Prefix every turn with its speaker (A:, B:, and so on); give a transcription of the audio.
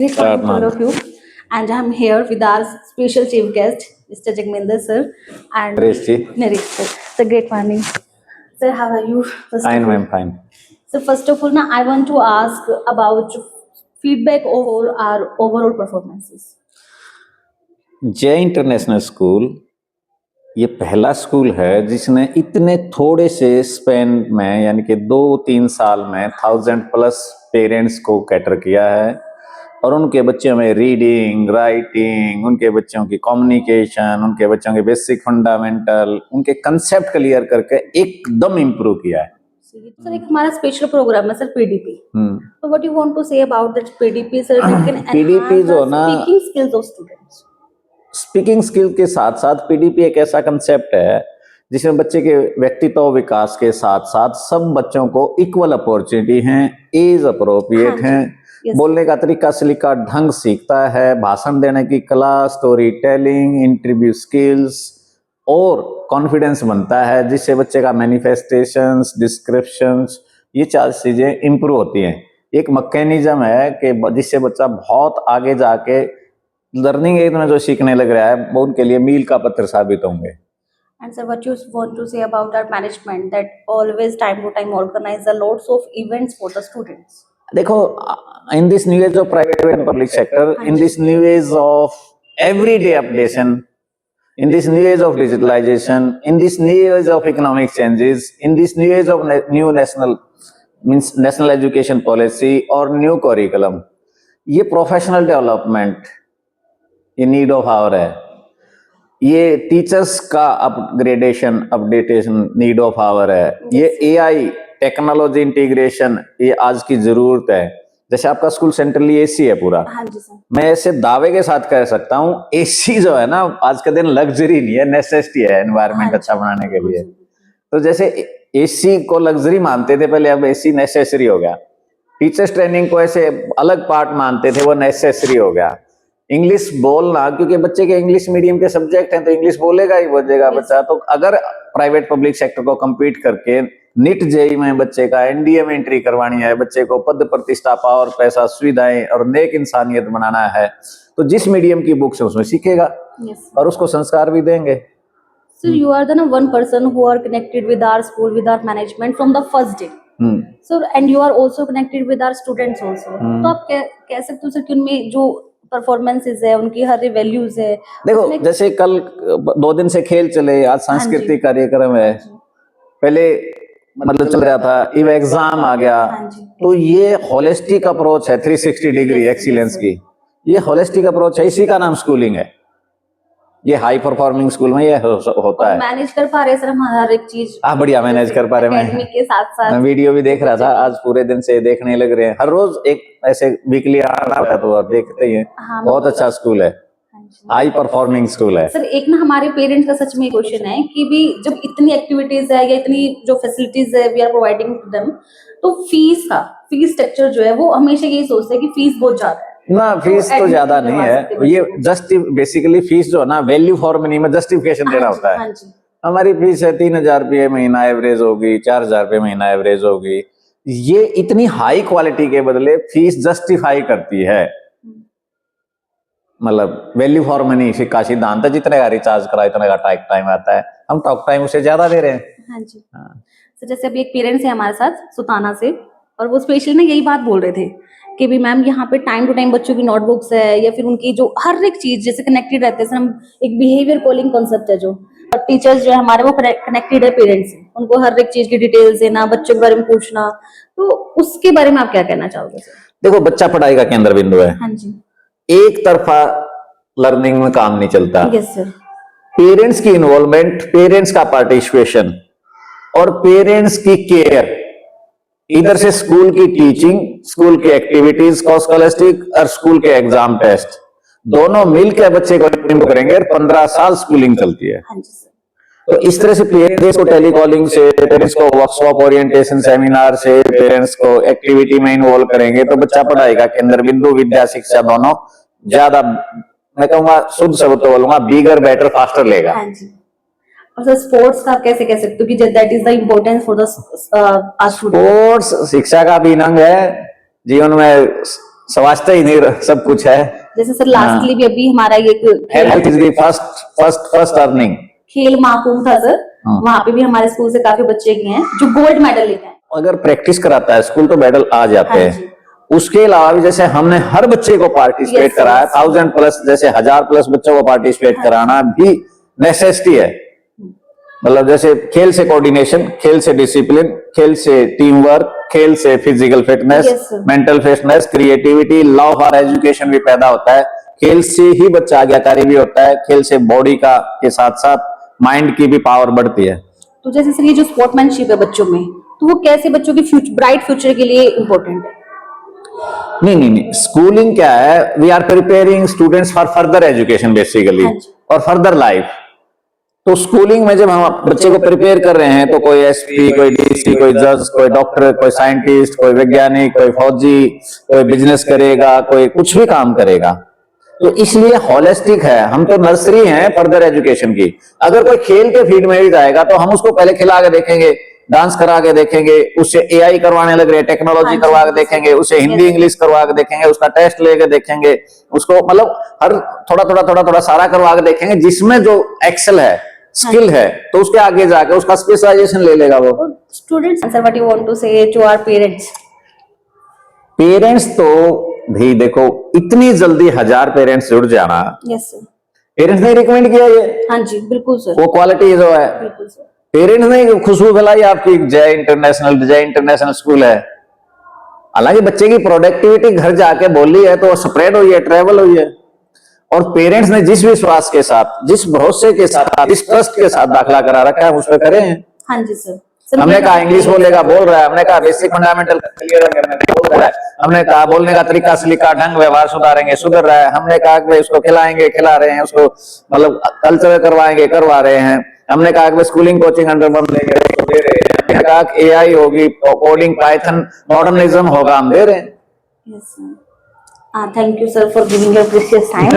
A: Great morning to all of you. And I'm here with our special chief guest, Mr. Jagminder sir, and
B: Naresh ji.
A: Naresh sir. So great morning, sir. How are you?
B: Fine, ma'am, fine.
A: So first of all, now I want to ask about feedback over our overall performances.
B: जय international school ये पहला school है जिसने इतने थोड़े से Spain में यानी कि 2-3 साल में 1000+ पेरेंट्स को कैटर किया है और उनके बच्चों में रीडिंग, राइटिंग, उनके बच्चों की कम्युनिकेशन, उनके बच्चों के बेसिक फंडामेंटल, उनके कंसेप्ट क्लियर करके एकदम इम्प्रूव किया है।
A: सर एक हमारा स्पेशल प्रोग्राम है सर पीडीपी। तो what you want to say about that PDP sir?
B: PDP जो ना
A: speaking skills of students,
B: speaking skill के साथ साथ पीडीपी एक ऐसा कंसेप्ट है जिसमें बच्चे के व्यक्तित्व विकास के साथ साथ सब बच्चों को इक्वल अपॉर्चुनिटी है, एज अप्रोप्रिएट है, बोलने का तरीका सलीका ढंग सीखता है, भाषण देने की कला, स्टोरी टेलिंग, इंटरव्यू स्किल्स और कॉन्फिडेंस बनता है जिससे बच्चे का मैनिफेस्टेशंस, डिस्क्रिप्शंस, ये 4 चीजें इंप्रूव होती हैं। एक मैकेनिज्म है कि जिससे बच्चा बहुत आगे जाके लर्निंग एज में जो सीखने लग रहा है वो उनके लिए मील का पत्थर साबित होंगे।
A: And sir, what you want to say about our management that always time to time organize a lots of events for the students?
B: देखो, in this new age of private and public sector, in this new age of everyday updation, in this new age of digitalization, in this new age of economic changes, in this new age of new national education policy और new curriculum, ये professional development ये need of our है, ये teachers का updation need of our है, ये AI technology integration ये आज की जरूरत है। जैसे आपका स्कूल सेंट्रली एसी है पूरा।
A: हाँ जी सर।
B: मैं ऐसे दावे के साथ कह सकता हूँ एसी जो है ना आज के दिन लग्जरी नहीं है, नेसेसिटी है एनवायरनमेंट अच्छा बनाने के लिए। तो जैसे एसी को लग्जरी मानते थे पहले, अब एसी नेसेसरी हो गया। टीचर्स ट्रेनिंग को ऐसे अलग पार्ट मानते थे, वो नेसेसरी हो गया। इंग्लिश बोलना, क्योंकि बच्चे के इंग्लिश मीडियम के सब्जेक्ट हैं तो इंग्लिश बोलेगा ही बोलेगा बच्चा। तो अगर प्राइवेट पब्लिक सेक्टर को compete करके नीट जेई में बच्चे का एनडीए में एंट्री करवानी है, बच्चे को पद प्रतिष्ठा, पावर, पैसा, सुविधाएं और नेक इंसानियत बनाना है, तो जिस मीडियम की बुक्स है उसमें सीखेगा और उसको संस्कार भी देंगे।
A: So you are the one person who are connected with our school, with our management from the first day. So and you are also connected with our students also. तो आप कह सकते हो सर कि उनमें जो परफॉर्मेंसेस है, उनकी हर वैल्यूज है।
B: देखो जैसे कल 2 दिन से खेल चले, आज सांस्कृतिक कार्यक्रम है, पहले मतलब चल रहा था, अब एग्जाम आ गया, तो ये होलिस्टिक अप्रोच है 360 डिग्री एक्सीलेंस की। ये होलिस्टिक अप्रोच है, इसी का नाम स्कूलिंग है। ये हाई परफॉर्मिंग स्कूल में ये होता है।
A: मैनेज कर पा रहे सर हम हर एक चीज।
B: बढ़िया मैनेज कर पा रहे।
A: मैं के साथ साथ
B: मैं वीडियो भी देख रहा था, आज पूरे दिन से देखने लग रहे हैं, हर रोज एक ऐसे वीकली आ रहा है तो देखते ही हैं। बहुत अच्छा स्कूल है, हाई परफॉर्मिंग स्कूल है।
A: सर एक ना हमारे पेरेंट्स का सच में क्वेश्चन है कि भी जब इतनी एक्टिविटीज है या इतनी जो फैसिलिटीज है we are providing to them, तो फीस स्ट्रक्चर जो है वो हमेशा यही सोचते हैं कि फीस बहुत ज्यादा है
B: ना। फीस तो ज्यादा नहीं है, ये जस्ट बेसिकली फीस जो है ना वैल्यू फॉर मनी में जस्टिफिकेशन देना होता है। हमारी फीस है 3000 रुपये महीना एवरेज होगी, 4000 रुपये महीना एवरेज होगी। ये इतनी हाई क्वालिटी के बदले फीस जस्टिफाई करती है, मतलब वैल्यू फॉर मनी का सिद्धांत है, जितने का रिचार्ज करा इतने का टॉक टाइम आता है, हम टॉक टाइम उसे ज्यादा दे रहे हैं।
A: हाँ जी। तो जैसे अभी एक पेरेंट्स है हमारे साथ सुताना से, और वो स्पेशली ना यही बात बोल रहे थे कि भी मैम यहाँ पे टाइम टू टाइम बच्चों की नोटबुक्स है या फिर उनकी जो हर एक चीज जैसे कनेक्टेड रहते हैं। हम एक बिहेवियर कॉलिंग कॉन्सेप्ट है जो टीचर्स जो है हमारे वो कनेक्टेड है पेरेंट्स से, उनको हर एक चीज की डिटेल्स देना, बच्चों के बारे में पूछना। तो उसके बारे में आप क्या कहना चाहोगे सर?
B: देखो बच्चा पढ़ाई का केंद्र बिंदु है।
A: हाँ जी।
B: एक तरफा लर्निंग में काम नहीं चलता।
A: Yes sir.
B: पेरेंट्स की इन्वॉल्वमेंट, पेरेंट्स का पार्टिसिपेशन और पेरेंट्स की केयर, इधर से स्कूल की टीचिंग, स्कूल की एक्टिविटीज को स्कॉलस्टिक और स्कूल के एग्जाम टेस्ट दोनों मिलकर बच्चे को इम्प्रूव करेंगे और 15 साल स्कूलिंग चलती है। तो इस तरह से पेरेंट्स को टेलीकॉलिंग से, पेरेंट्स को वर्कशॉप ओरिएंटेशन सेमिनार से, पेरेंट्स को एक्टिविटी में इन्वॉल्व करेंगे तो बच्चा पढ़ाई का केंद्र बिंदु, विद्या शिक्षा दोनों ज्यादा, मैं कहूंगा शुद्ध शब्द तो बोलूंगा, बिगर बेटर फास्टर लेगा।
A: हाँ जी। और सर स्पोर्ट्स का कैसे कह सकते हो कि that is the importance for the
B: sports शिक्षा का भी अंग है, जीवन में समझता ही नहीं सब कुछ है।
A: जैसे सर लास्टली भी अभी हमारा एक
B: health is the first earning.
A: खेल महाकुंभ था सर, वहां पे भी हमारे स्कूल से काफी बच्चे गए हैं जो गोल्ड मेडल लेके आए।
B: अगर प्रैक्टिस कराता है स्कूल तो मेडल आ जाते
A: हाँ
B: हैं।
A: जी।
B: उसके अलावा भी जैसे हमने हर बच्चे को पार्टिसिपेट
A: Yes,
B: कराया,
A: yes.
B: 1000+ जैसे 1000+ बच्चों को पार्टिसिपेट
A: हाँ।
B: कराना भी नेसेसिटी है। मतलब जैसे खेल से कोऑर्डिनेशन, खेल से डिसिप्लिन, खेल से टीम वर्क, खेल से physical fitness,
A: Yes, sir.
B: Mental fitness, creativity, love for education भी पैदा होता है। खेल से ही बच्चा आज्ञाकारी भी होता है। खेल से बॉडी का के साथ साथ माइंड की भी पावर बढ़ती है।
A: तो जैसे सर ये जो स्पोर्ट्समैनशिप है बच्चों में, तो वो कैसे बच्चों की ब्राइट फ्यूचर के लिए इम्पोर्टेंट है?
B: नहीं, स्कूलिंग क्या है, we are preparing students for further education basically
A: हाँ जी।
B: और फर्दर लाइफ। तो स्कूलिंग में जब हम बच्चे को प्रिपेयर कर रहे हैं तो कोई एसपी, कोई डीसी, कोई जज, कोई डॉक्टर, कोई साइंटिस्ट, कोई वैज्ञानिक, कोई फौजी, कोई बिजनेस करेगा, कोई कुछ भी काम करेगा। तो इसलिए होलिस्टिक है। हम तो नर्सरी हैं फर्दर एजुकेशन की। अगर कोई खेल के फील्ड में भी जाएगा तो हम उसको पहले खिला के देखेंगे, डांस करा के देखेंगे, उससे एआई करवाने लग रहे, टेक्नोलॉजी करवा के देखेंगे, उसे हिंदी इंग्लिश करवा के देखेंगे, उसका टेस्ट लेके देखेंगे, उसको मतलब हर थोड़ा सारा करवा के देखेंगे। जिसमें जो एक्सेल है, स्किल है, तो उसके आगे जाके उसका स्पेशलाइजेशन ले लेगा वो।
A: Students answer what you want to say to our parents?
B: Parents तो भी देखो, इतनी जल्दी 1000 पेरेंट्स जुड़ जाना,
A: यस सर।
B: पेरेंट्स ने रिकमेंड किया ये?
A: हाँ जी बिल्कुल सर,
B: वो क्वालिटी जो है
A: बिल्कुल सर।
B: पेरेंट्स ने खुशबू फैलाई आपकी। जय इंटरनेशनल स्कूल है। हालांकि बच्चे की प्रोडक्टिविटी घर जाके बोली है तो स्प्रेड हुई है, ट्रेवल हुई है। और पेरेंट्स ने जिस विश्वास के साथ, जिस भरोसे के साथ, जिस ट्रस्ट के साथ दाखिला करा रखा है, उस पर करें।
A: हाँ जी सर।
B: हमने कहा इंग्लिश बोलेगा, बोल रहा है। हमने कहा बेसिक फंडामेंटल क्लियर है, बोल रहा है। हमने कहा बोलने का तरीका, सलीका, ढंग, व्यवहार सुधारेंगे, सुधर रहा है। हमने कहा कि उसको खिलाएंगे, खिला रहे हैं, उसको मतलब कल्चर करवाएंगे, करवा रहे हैं। हमने कहा कि स्कूलिंग कोचिंग अंडर बम लेंगे, उसको दे रहे हैं। हमने कहा कि एआई होगी, कोडिंग, पाइथन, मॉडर्निज्म होगा, हम दे रहे हैं।
A: Yes sir. Thank you sir for giving your precious time.